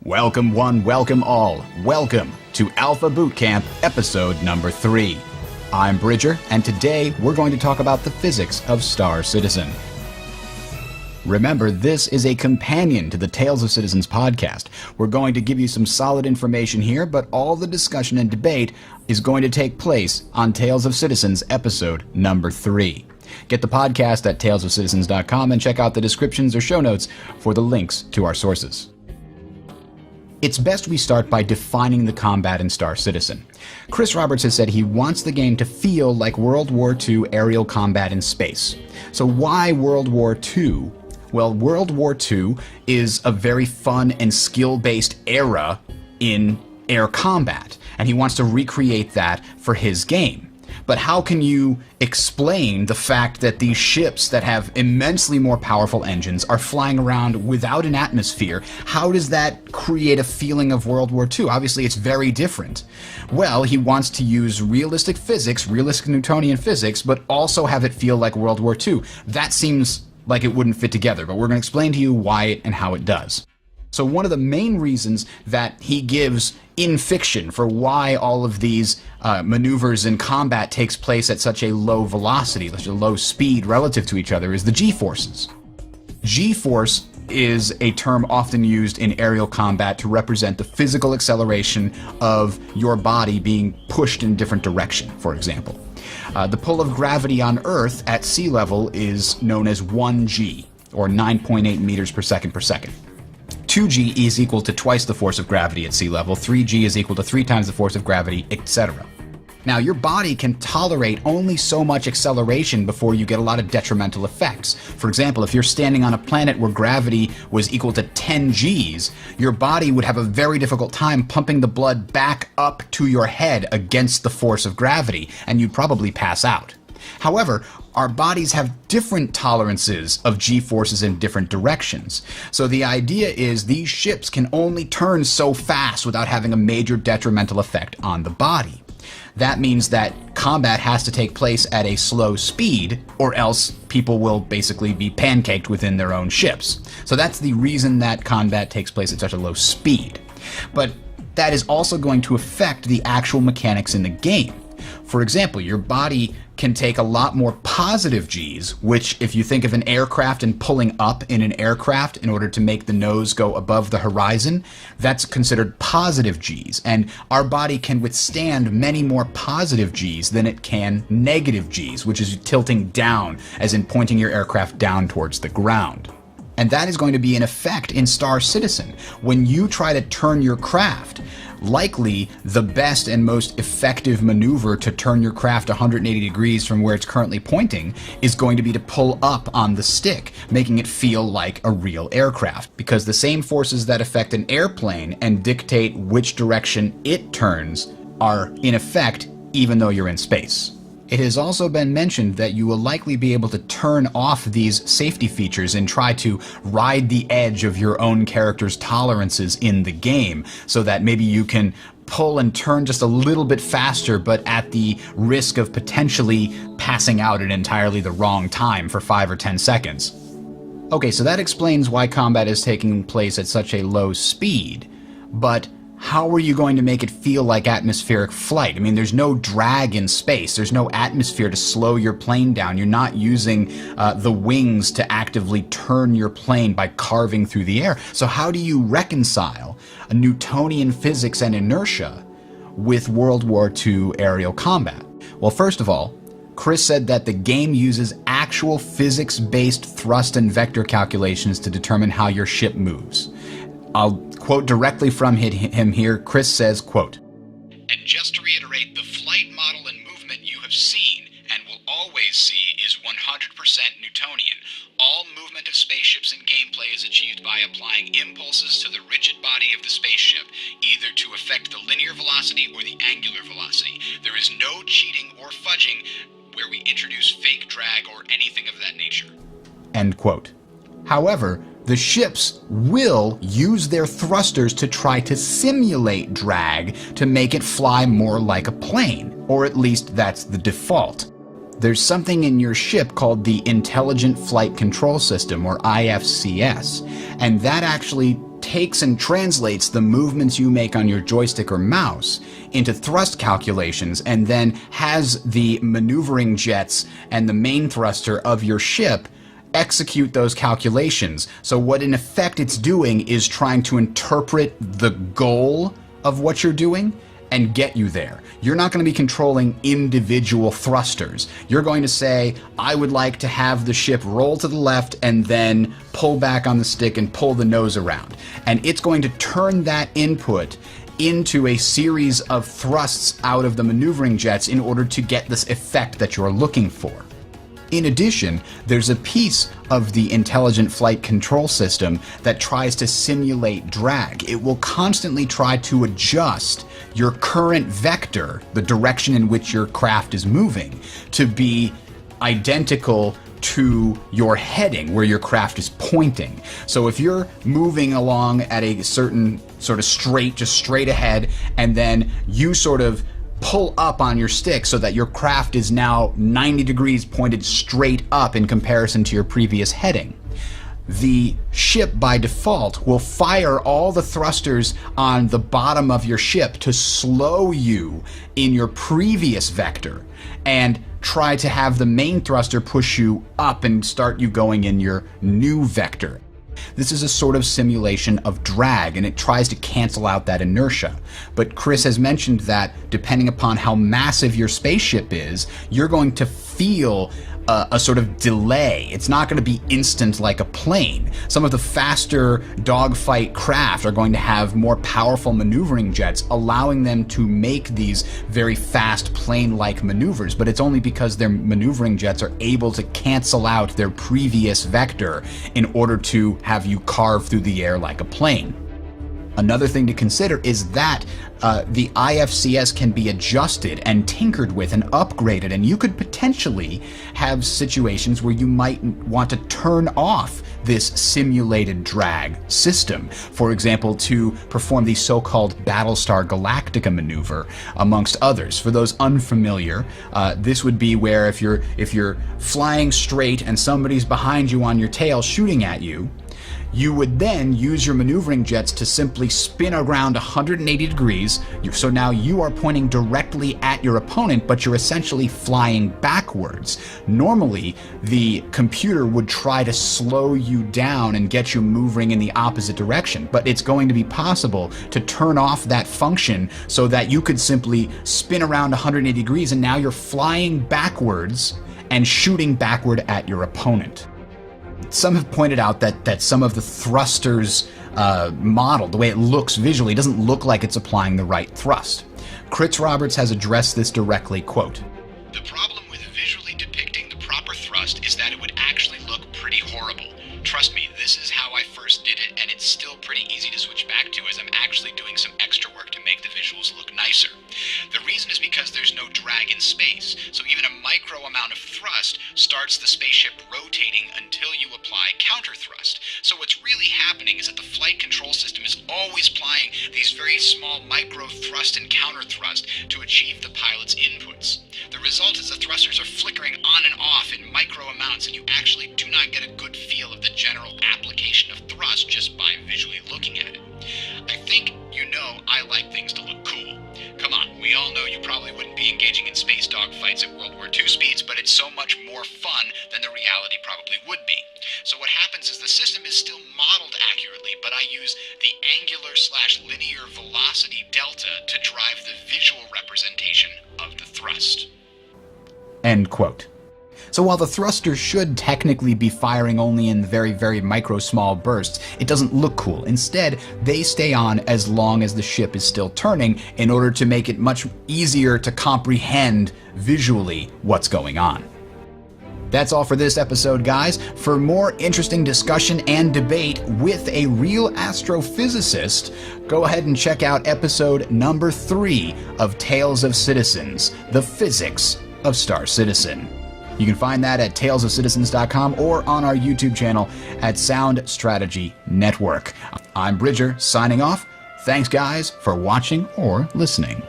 Welcome one, welcome all. Welcome to Alpha Boot Camp, episode number 3. I'm Bridger, and today we're going to talk about the physics of Star Citizen. Remember, this is a companion to the Tales of Citizens podcast. We're going to give you some solid information here, but all the discussion and debate is going to take place on Tales of Citizens episode number 3. Get the podcast at talesofcitizens.com and check out the descriptions or show notes for the links to our sources. It's best we start by defining the combat in Star Citizen. Chris Roberts has said he wants the game to feel like World War II aerial combat in space. So why World War II? Well, World War II is a very fun and skill-based era in air combat, and he wants to recreate that for his game. But how can you explain the fact that these ships that have immensely more powerful engines are flying around without an atmosphere? How does that create a feeling of World War II? Obviously, it's very different. Well, he wants to use realistic physics, realistic Newtonian physics, but also have it feel like World War II. That seems like it wouldn't fit together, but we're going to explain to you why and how it does. So one of the main reasons that he gives in fiction for why all of these maneuvers in combat takes place at such a low velocity, such a low speed relative to each other, is the G-forces. G-force is a term often used in aerial combat to represent the physical acceleration of your body being pushed in a different direction, for example. The pull of gravity on Earth at sea level is known as 1G, or 9.8 meters per second per second. 2G is equal to twice the force of gravity at sea level, 3G is equal to 3 times the force of gravity, etc. Now, your body can tolerate only so much acceleration before you get a lot of detrimental effects. For example, if you're standing on a planet where gravity was equal to 10 Gs, your body would have a very difficult time pumping the blood back up to your head against the force of gravity, and you'd probably pass out. However, our bodies have different tolerances of G-forces in different directions. So the idea is these ships can only turn so fast without having a major detrimental effect on the body. That means that combat has to take place at a slow speed, or else people will basically be pancaked within their own ships. So that's the reason that combat takes place at such a low speed. But that is also going to affect the actual mechanics in the game. For example, your body can take a lot more positive Gs, which if you think of an aircraft and pulling up in an aircraft in order to make the nose go above the horizon, that's considered positive Gs. And our body can withstand many more positive Gs than it can negative Gs, which is tilting down, as in pointing your aircraft down towards the ground. And that is going to be an effect in Star Citizen. When you try to turn your craft, likely the best and most effective maneuver to turn your craft 180 degrees from where it's currently pointing is going to be to pull up on the stick, making it feel like a real aircraft, because the same forces that affect an airplane and dictate which direction it turns are in effect even though you're in space. It has also been mentioned that you will likely be able to turn off these safety features and try to ride the edge of your own character's tolerances in the game, so that maybe you can pull and turn just a little bit faster, but at the risk of potentially passing out at entirely the wrong time for 5 or 10 seconds. Okay, so that explains why combat is taking place at such a low speed, but how are you going to make it feel like atmospheric flight? I mean, there's no drag in space. There's no atmosphere to slow your plane down. You're not using the wings to actively turn your plane by carving through the air. So how do you reconcile a Newtonian physics and inertia with World War II aerial combat? Well, first of all, Chris said that the game uses actual physics-based thrust and vector calculations to determine how your ship moves. I'll quote directly from him here. Chris says, quote, "And just to reiterate, the flight model and movement you have seen and will always see is 100% Newtonian. All movement of spaceships in gameplay is achieved by applying impulses to the rigid body of the spaceship, either to affect the linear velocity or the angular velocity. There is no cheating or fudging where we introduce fake drag or anything of that nature." End quote. However, the ships will use their thrusters to try to simulate drag to make it fly more like a plane, or at least that's the default. There's something in your ship called the Intelligent Flight Control System, or IFCS, and that actually takes and translates the movements you make on your joystick or mouse into thrust calculations, and then has the maneuvering jets and the main thruster of your ship execute those calculations. So what in effect it's doing is trying to interpret the goal of what you're doing and get you there. You're not going to be controlling individual thrusters. You're going to say, I would like to have the ship roll to the left and then pull back on the stick and pull the nose around. And it's going to turn that input into a series of thrusts out of the maneuvering jets in order to get this effect that you're looking for. In addition, there's a piece of the intelligent flight control system that tries to simulate drag. It will constantly try to adjust your current vector, the direction in which your craft is moving, to be identical to your heading, where your craft is pointing. So if you're moving along at a certain sort of straight ahead, and then you sort of pull up on your stick so that your craft is now 90 degrees pointed straight up in comparison to your previous heading, the ship by default will fire all the thrusters on the bottom of your ship to slow you in your previous vector and try to have the main thruster push you up and start you going in your new vector. This is a sort of simulation of drag, and it tries to cancel out that inertia. But Chris has mentioned that depending upon how massive your spaceship is, you're going to feel a sort of delay. It's not going to be instant like a plane. Some of the faster dogfight craft are going to have more powerful maneuvering jets, allowing them to make these very fast plane-like maneuvers, but it's only because their maneuvering jets are able to cancel out their previous vector in order to have you carve through the air like a plane. Another thing to consider is that the IFCS can be adjusted and tinkered with and upgraded, and you could potentially have situations where you might want to turn off this simulated drag system. For example, to perform the so-called Battlestar Galactica maneuver, amongst others. For those unfamiliar, this would be where if you're flying straight and somebody's behind you on your tail shooting at you, you would then use your maneuvering jets to simply spin around 180 degrees. So now you are pointing directly at your opponent, but you're essentially flying backwards. Normally, the computer would try to slow you down and get you moving in the opposite direction, but it's going to be possible to turn off that function so that you could simply spin around 180 degrees and now you're flying backwards and shooting backward at your opponent. Some have pointed out that some of the thrusters model, the way it looks visually, doesn't look like it's applying the right thrust. Chris Roberts has addressed this directly, quote, "The problem with visually depicting the proper thrust is that it would actually look pretty horrible. Trust me, this is how I first did it, and it's still pretty easy to switch back to as I'm actually doing some extra work to make the visuals look nicer. The reason is because there's no drag in space, so even a micro amount of thrust starts the spaceship rotating until you apply counter thrust. So what's really happening is that the flight control system is always applying these very small micro thrust and counter thrust to achieve the pilot's inputs. The result is the thrusters are flickering on and off in micro amounts, and you actually do not get a good feel of the general application of thrust just by visually looking at it. I think you know I like things to look cool. Come on, we all know you probably wouldn't be engaging in space dogfights at World War II speeds, but it's so much more fun than the reality probably would be. So what happens is the system is still modeled accurately, but I use the angular/linear velocity delta to drive the visual representation of the thrust." End quote. So while the thrusters should technically be firing only in very, very micro small bursts, it doesn't look cool. Instead, they stay on as long as the ship is still turning in order to make it much easier to comprehend visually what's going on. That's all for this episode, guys. For more interesting discussion and debate with a real astrophysicist, go ahead and check out episode number 3 of Tales of Citizens, The Physics of Star Citizen. You can find that at talesofcitizens.com or on our YouTube channel at Sound Strategy Network. I'm Bridger, signing off. Thanks, guys, for watching or listening.